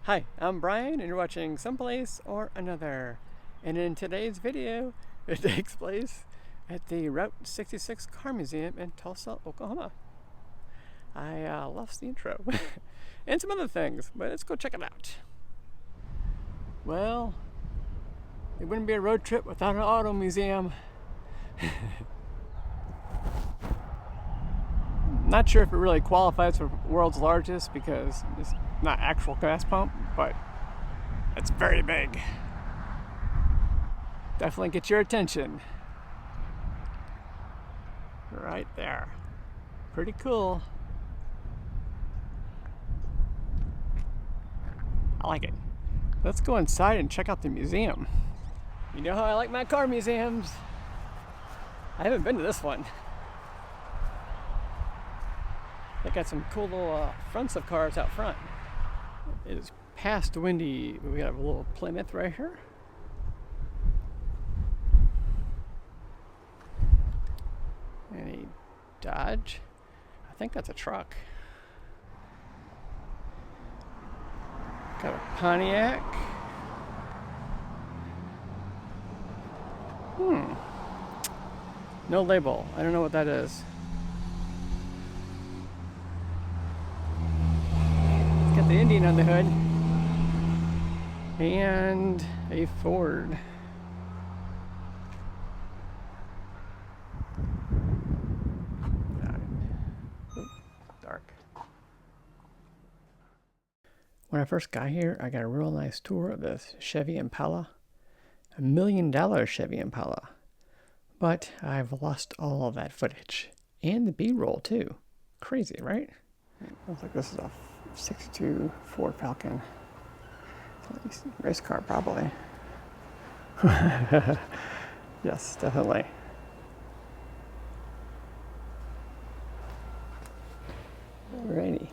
Hi, I'm Brian and you're watching Someplace or Another. And in today's video, it takes place at the Route 66 Car Museum in Tulsa, Oklahoma. I lost the intro and some other things, but let's go check it out. Well, it wouldn't be a road trip without an auto museum. Not sure if it really qualifies for world's largest because it's not actual gas pump, but it's very big. Definitely get your attention. Right there. Pretty cool. I like it. Let's go inside and check out the museum. You know how I like my car museums. I haven't been to this one. They got some cool little fronts of cars out front. It is past windy. We have a little Plymouth right here. And a Dodge. I think that's a truck. Got a Pontiac. No label. I don't know what that is. It's got the Indian on the hood. And a Ford. Dark. When I first got here, I got a real nice tour of this Chevy Impala. $1 million Chevy Impala. But I've lost all of that footage. And the B-roll too. Crazy, right? Looks like this is a 62 Ford Falcon. Race car, probably. Yes, definitely. Alrighty.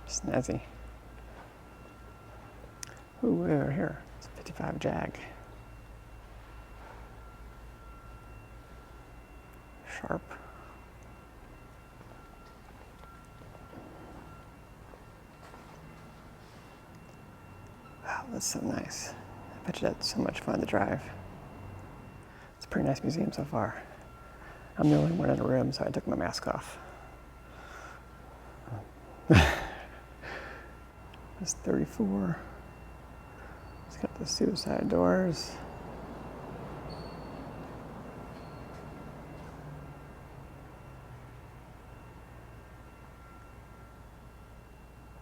Snazzy. Ooh, over here. It's a 55 Jag. Sharp. Wow, that's so nice. I bet you that's so much fun to drive. It's a pretty nice museum so far. I'm the only one in the room, so I took my mask off. It's 34. It's got the suicide doors.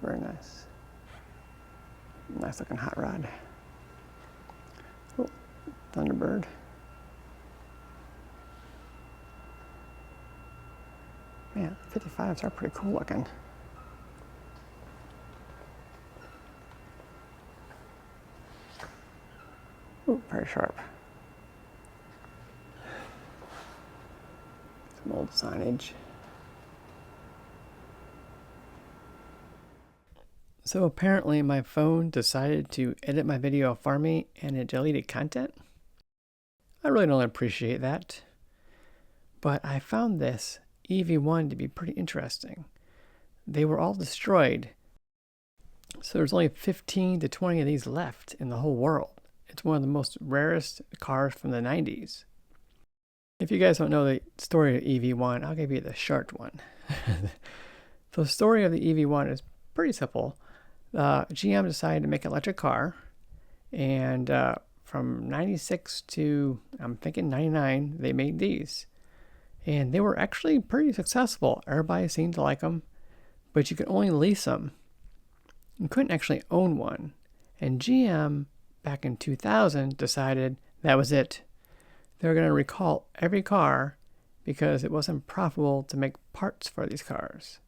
Very nice. Nice looking hot rod. Oh, Thunderbird. Man, 55s are pretty cool looking. Ooh, very sharp. Some old signage. So apparently my phone decided to edit my video for me and it deleted content. I really don't appreciate that. But I found this EV1 to be pretty interesting. They were all destroyed. So there's only 15 to 20 of these left in the whole world. It's one of the most rarest cars from the 90s. If you guys don't know the story of EV1, I'll give you the short one. The story of the EV1 is pretty simple. GM decided to make an electric car, and from 96 to, I'm thinking 99, they made these. And they were actually pretty successful. Everybody seemed to like them, but you could only lease them. You couldn't actually own one. And GM, back in 2000, decided that was it. They were going to recall every car because it wasn't profitable to make parts for these cars.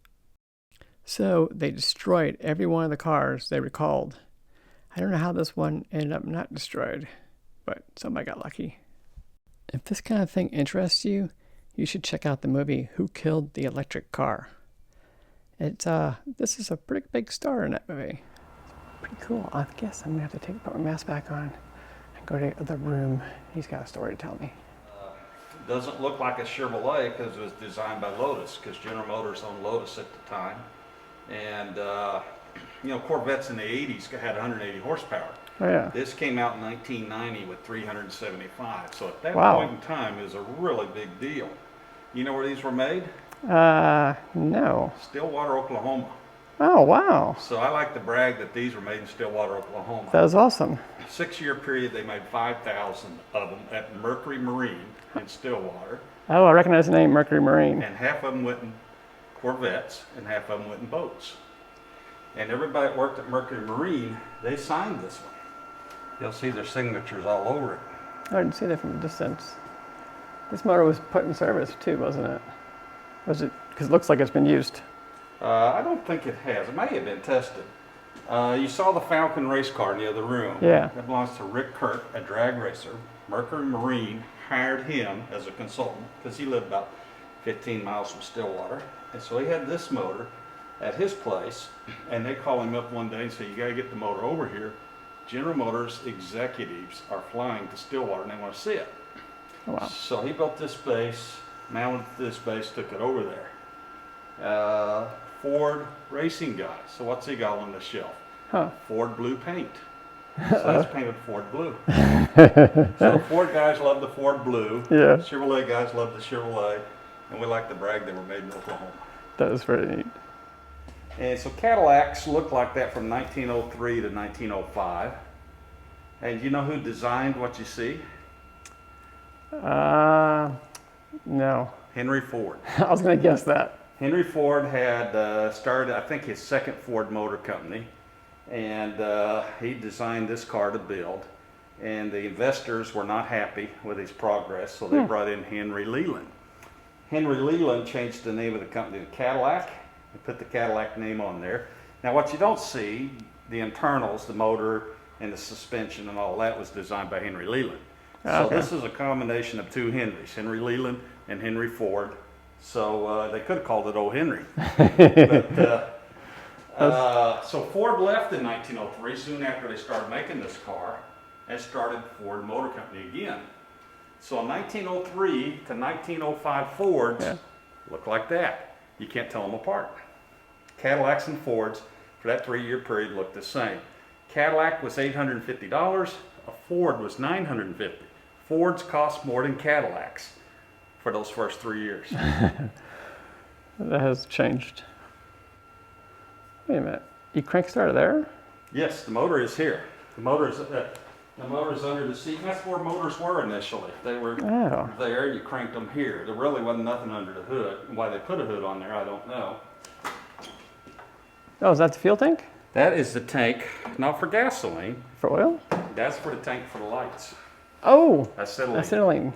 So they destroyed every one of the cars they recalled. I don't know how this one ended up not destroyed, but somebody got lucky. If this kind of thing interests you, you should check out the movie Who Killed the Electric Car. This is a pretty big star in that movie. It's pretty cool. I guess I'm gonna have to put my mask back on and go to the room. He's got a story to tell me. Doesn't look like a Chevrolet because it was designed by Lotus, because General Motors owned Lotus at the time. And Corvettes in the 80s had 180 horsepower. Oh, yeah. This came out in 1990 with 375. So at that Wow. point in time, it was a really big deal. You know where these were made? No. Stillwater, Oklahoma. Oh, wow. So I like to brag that these were made in Stillwater, Oklahoma. That was awesome. 6-year period, they made 5,000 of them at Mercury Marine in Stillwater. Oh, I recognize the name Mercury Marine. And half of them went in Corvettes and half of them went in boats. And everybody that worked at Mercury Marine, they signed this one. You'll see their signatures all over it. I didn't see that from a distance. This motor was put in service too, wasn't it? Was it? Because it looks like it's been used. I don't think it has. It may have been tested. You saw the Falcon race car in the other room. Yeah. That belongs to Rick Kirk, a drag racer. Mercury Marine hired him as a consultant because he lived about 15 miles from Stillwater. And so he had this motor at his place, and they call him up one day and say, you got to get the motor over here. General Motors executives are flying to Stillwater and they want to see it. Oh, wow. So he built this base, mounted this base, took it over there. Ford racing guy. So what's he got on the shelf? Huh. Ford blue paint. So that's painted Ford blue. So the Ford guys love the Ford blue. Yeah. Chevrolet guys love the Chevrolet. And we like to brag they were made in Oklahoma. That was very neat. And so Cadillacs looked like that from 1903 to 1905. And you know who designed what you see? No. Henry Ford. I was going to guess that. Henry Ford had started, I think, his second Ford Motor Company. And he designed this car to build. And the investors were not happy with his progress, so they brought in Henry Leland. Henry Leland changed the name of the company to Cadillac. They put the Cadillac name on there. Now what you don't see, the internals, the motor and the suspension and all that was designed by Henry Leland. So Okay. this is a combination of two Henrys, Henry Leland and Henry Ford. So they could have called it Old Henry. So Ford left in 1903, soon after they started making this car, and started Ford Motor Company again. So in 1903 to 1905 Fords look like that. You can't tell them apart. Cadillacs and Fords for that 3-year period looked the same. Cadillac was $850, a Ford was $950. Fords cost more than Cadillacs for those first 3 years. That has changed. Wait a minute. You crank starter there? Yes, the motor is here. The motor is under the seat. That's where motors were initially. They were there. You cranked them here. There really wasn't nothing under the hood. Why they put a hood on there, I don't know. Oh, is that the fuel tank? That is the tank, not for gasoline. For oil? That's for the tank for the lights. Oh, Acetylene. acetylene.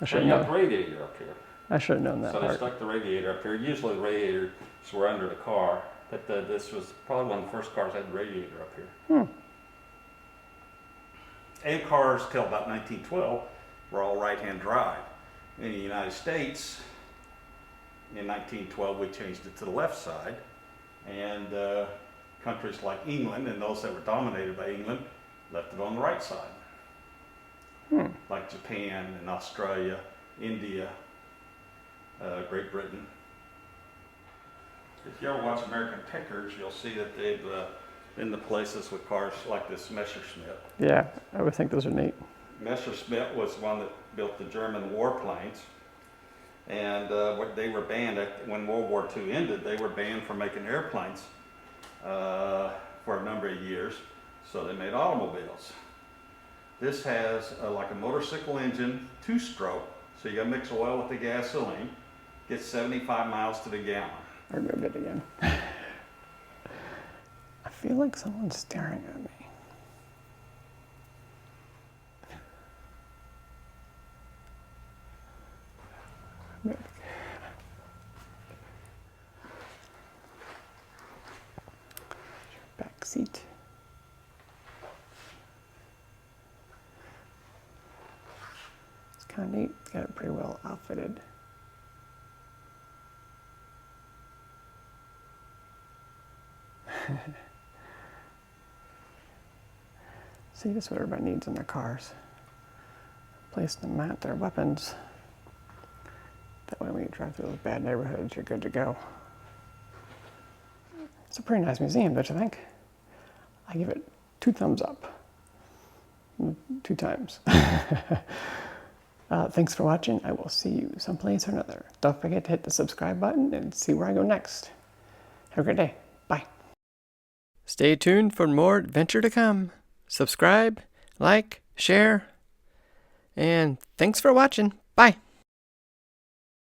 I should And you have got known. the radiator up here. I should have known that So they part. stuck the radiator up here. Usually the radiators were under the car, but this was probably one of the first cars that had the radiator up here. And cars till about 1912 were all right-hand drive. In the United States, in 1912, we changed it to the left side. And countries like England and those that were dominated by England left it on the right side. Like Japan and Australia, India, Great Britain. If you ever watch American Pickers, you'll see that they've been the places with cars like this Messerschmitt. Yeah, I would think those are neat. Messerschmitt was one that built the German warplanes, and they were banned when World War II ended. They were banned from making airplanes for a number of years, so they made automobiles. This has like a motorcycle engine, 2-stroke, so you got to mix oil with the gasoline. Gets 75 miles to the gallon. I removed it again. I feel like someone's staring at me. Back seat. It's kind of neat. It's got it pretty well outfitted. See, this is what everybody needs in their cars. A place to mount their weapons. That way when you drive through those bad neighborhoods, you're good to go. It's a pretty nice museum, don't you think? I give it 2 thumbs up. 2 times. Thanks for watching. I will see you someplace or another. Don't forget to hit the subscribe button and see where I go next. Have a great day. Bye. Stay tuned for more adventure to come. Subscribe, like, share, and thanks for watching. Bye.